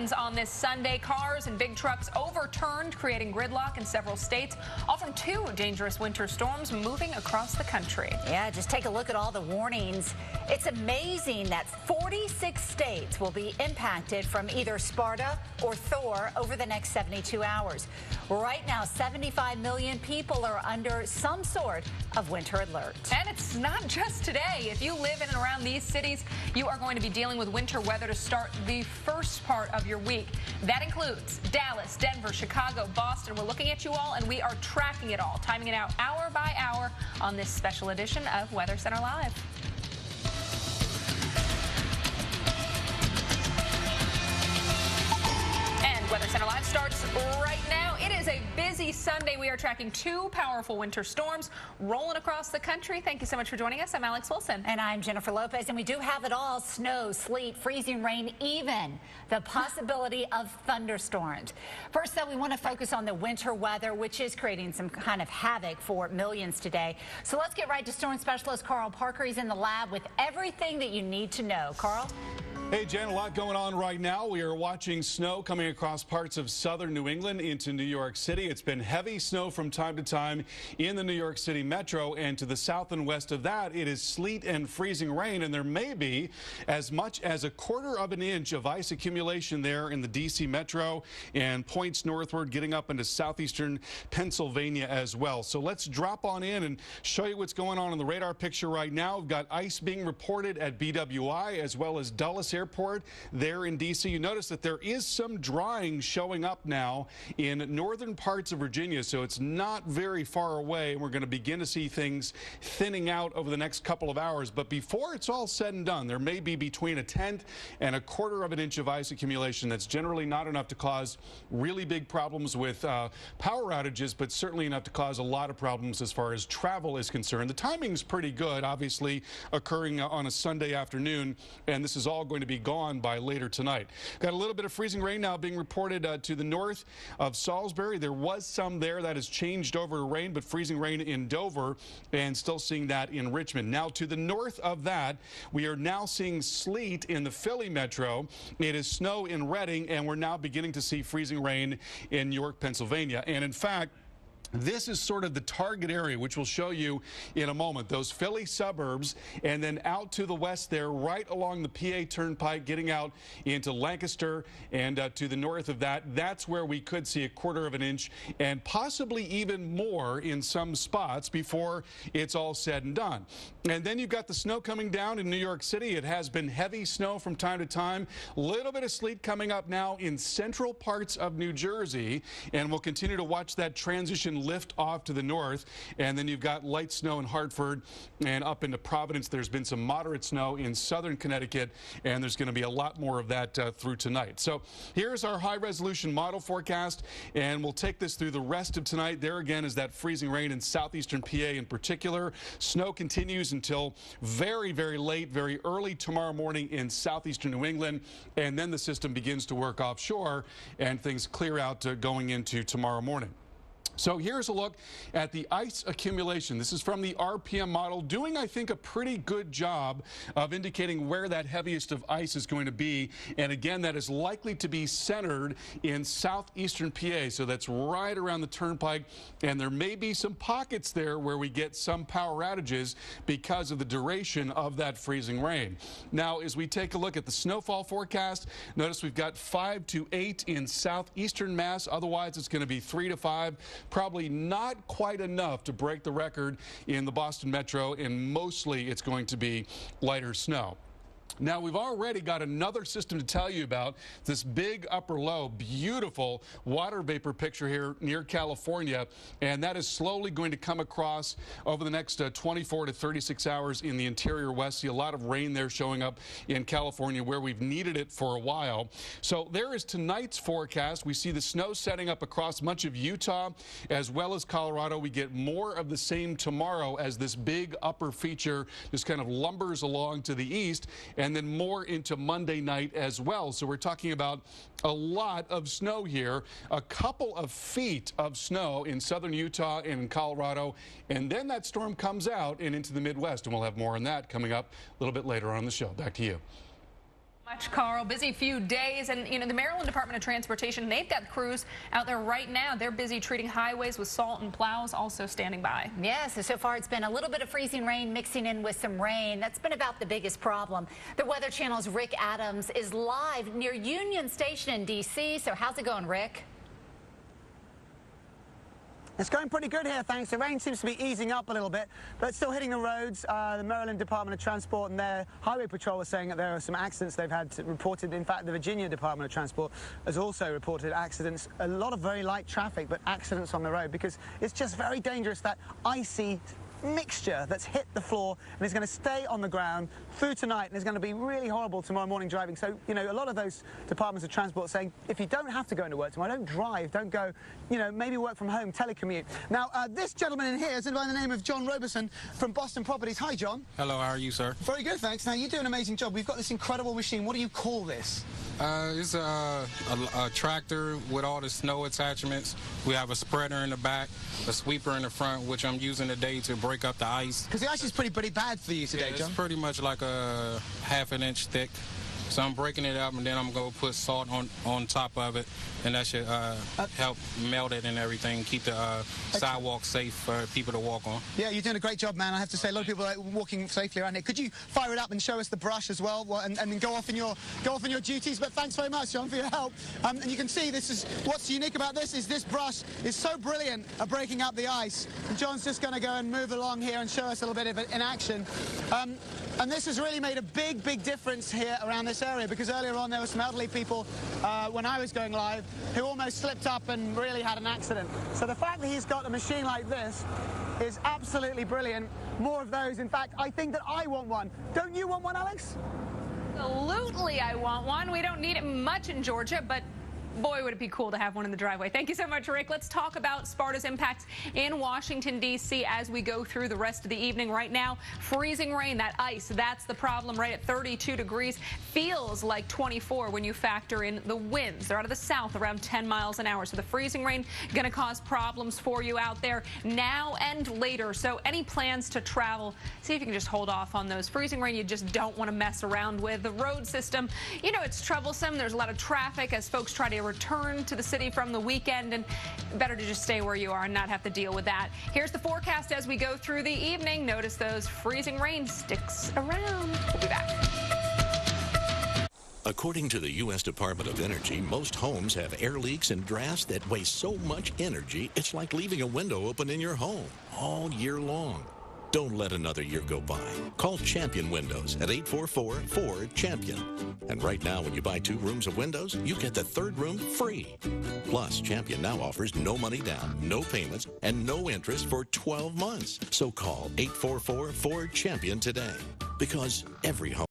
Conditions on this Sunday. Cars and big trucks overturned, creating gridlock in several states, all from two dangerous winter storms moving across the country. Yeah, just take a look at all the warnings. It's amazing that 46 states will be impacted from either Sparta or Thor over the next 72 hours. Right now, 75 million people are under some sort of winter alert. And it's not just today. If you live in and around these cities, you are going to be dealing with winter weather to start the first part of your week. That includes Dallas, Denver, Chicago, Boston. We're looking at you all, and we are tracking it all, timing it out hour by hour on this special edition of Weather Center Live. Weather Center Live starts right now. It is a busy Sunday. We are tracking two powerful winter storms rolling across the country. Thank you so much for joining us. I'm Alex Wilson. And I'm Jennifer Lopez. And we do have it all: snow, sleet, freezing rain, even the possibility of thunderstorms. First, though, we want to focus on the winter weather, which is creating some kind of havoc for millions today. So let's get right to storm specialist Carl Parker. He's in the lab with everything that you need to know. Carl? Hey, Jen, a lot going on right now. We are watching snow coming across parts of southern New England into New York City. It's been heavy snow from time to time in the New York City metro, and to the south and west of that, it is sleet and freezing rain, and there may be as much as 1/4 of an inch of ice accumulation there in the D.C. metro and points northward, getting up into southeastern Pennsylvania as well. So let's drop on in and show you what's going on the radar picture right now. We've got ice being reported at BWI as well as Dulles Airport there in D.C. You notice that there is some drying showing up now in northern parts of Virginia, so it's not very far away, and we're going to begin to see things thinning out over the next couple of hours. But before it's all said and done, there may be between 1/10 and 1/4 of an inch of ice accumulation. That's generally not enough to cause really big problems with power outages, but certainly enough to cause a lot of problems as far as travel is concerned. The timing's pretty good, obviously occurring on a Sunday afternoon, and this is all going to be gone by later tonight. Got a little bit of freezing rain now being reported to the north of Salisbury. There was some there that has changed over to rain, but freezing rain in Dover, and still seeing that in Richmond. Now to the north of that, we are now seeing sleet in the Philly metro. It is snow in Reading, and we're now beginning to see freezing rain in York, Pennsylvania. And in fact, this is sort of the target area, which we'll show you in a moment. Those Philly suburbs, and then out to the west there, right along the PA Turnpike, getting out into Lancaster, and to the north of that, that's where we could see 1/4 of an inch and possibly even more in some spots before it's all said and done. And then you've got the snow coming down in New York City. It has been heavy snow from time to time. A little bit of sleet coming up now in central parts of New Jersey, and we'll continue to watch that transition lift off to the north. And then you've got light snow in Hartford and up into Providence. There's been some moderate snow in southern Connecticut, and there's going to be a lot more of that through tonight. So here's our high resolution model forecast, and we'll take this through the rest of tonight. There again is that freezing rain in southeastern PA in particular. Snow continues until very, very late, very early tomorrow morning in southeastern New England, and then the system begins to work offshore and things clear out going into tomorrow morning. So here's a look at the ice accumulation. This is from the RPM model, doing, I think, a pretty good job of indicating where that heaviest of ice is going to be. And again, that is likely to be centered in southeastern PA. So that's right around the turnpike. And there may be some pockets there where we get some power outages because of the duration of that freezing rain. Now, as we take a look at the snowfall forecast, notice we've got 5 to 8 in southeastern Mass. Otherwise, it's going to be 3 to 5. Probably not quite enough to break the record in the Boston metro, and mostly it's going to be lighter snow. Now, we've already got another system to tell you about, this big upper low, beautiful water vapor picture here near California, and that is slowly going to come across over the next 24 to 36 hours in the interior west. See a lot of rain there showing up in California where we've needed it for a while. So there is tonight's forecast. We see the snow setting up across much of Utah as well as Colorado. We get more of the same tomorrow as this big upper feature just kind of lumbers along to the east, and then more into Monday night as well. So we're talking about a lot of snow here, a couple of feet of snow in southern Utah and in Colorado, and then that storm comes out and into the Midwest, and we'll have more on that coming up a little bit later on the show. Back to you. Carl, busy few days, and the Maryland Department of Transportation, they've got crews out there right now. They're busy treating highways with salt, and plows also standing by. Yes, so far it's been a little bit of freezing rain mixing in with some rain. That's been about the biggest problem. The Weather Channel's Rick Adams is live near Union Station in D.C. So how's it going, Rick? It's going pretty good here, thanks. The rain seems to be easing up a little bit, but it's still hitting the roads. The Maryland Department of Transport and their Highway Patrol are saying that there are some accidents they've had reported. In fact, the Virginia Department of Transport has also reported accidents. A lot of very light traffic, but accidents on the road because it's just very dangerous, that icy mixture that's hit the floor and is going to stay on the ground through tonight, and is going to be really horrible tomorrow morning driving. So, a lot of those departments of transport saying, if you don't have to go into work tomorrow, don't drive, don't go, maybe work from home, telecommute. Now, this gentleman in here is by the name of John Roberson from Boston Properties. Hi, John. Hello, how are you, sir? Very good, thanks. Now, you do an amazing job. We've got this incredible machine. What do you call this? It's a tractor with all the snow attachments. We have a spreader in the back, a sweeper in the front, which I'm using today to break up the ice. Because the ice is pretty bad for you today, John. It's pretty much like a ½ an inch thick. So I'm breaking it up, and then I'm going to put salt on top of it, and that should help melt it and everything, keep the sidewalk safe for people to walk on. Yeah, you're doing a great job, man. I have to say, a lot of people are walking safely around here. Could you fire it up and show us the brush as well, and then go off in your duties? But thanks very much, John, for your help. And you can see what's unique about this is this brush is so brilliant at breaking up the ice. And John's just going to go and move along here and show us a little bit of it in action. And this has really made a big difference here around this area, because earlier on there were some elderly people when I was going live who almost slipped up and really had an accident. So the fact that he's got a machine like this is absolutely brilliant. More of those. In fact, I think that I want one. Don't you want one, Alex? Absolutely, I want one. We don't need it much in Georgia, but boy, would it be cool to have one in the driveway. Thank you so much, Rick. Let's talk about Sparta's impacts in Washington, D.C. as we go through the rest of the evening. Right now, freezing rain, that ice, that's the problem, right at 32 degrees. Feels like 24 when you factor in the winds. They're out of the south, around 10 miles an hour. So the freezing rain going to cause problems for you out there now and later. So any plans to travel, see if you can just hold off on those. Freezing rain you just don't want to mess around with. The road system, it's troublesome. There's a lot of traffic as folks try to return to the city from the weekend, and better to just stay where you are and not have to deal with that. Here's the forecast as we go through the evening. Notice those freezing rain sticks around. We'll be back. According to the U.S. Department of Energy, most homes have air leaks and drafts that waste so much energy, it's like leaving a window open in your home all year long. Don't let another year go by. Call Champion Windows at 844-4-CHAMPION. And right now, when you buy 2 rooms of windows, you get the 3rd room free. Plus, Champion now offers no money down, no payments, and no interest for 12 months. So call 844-4-CHAMPION today. Because every home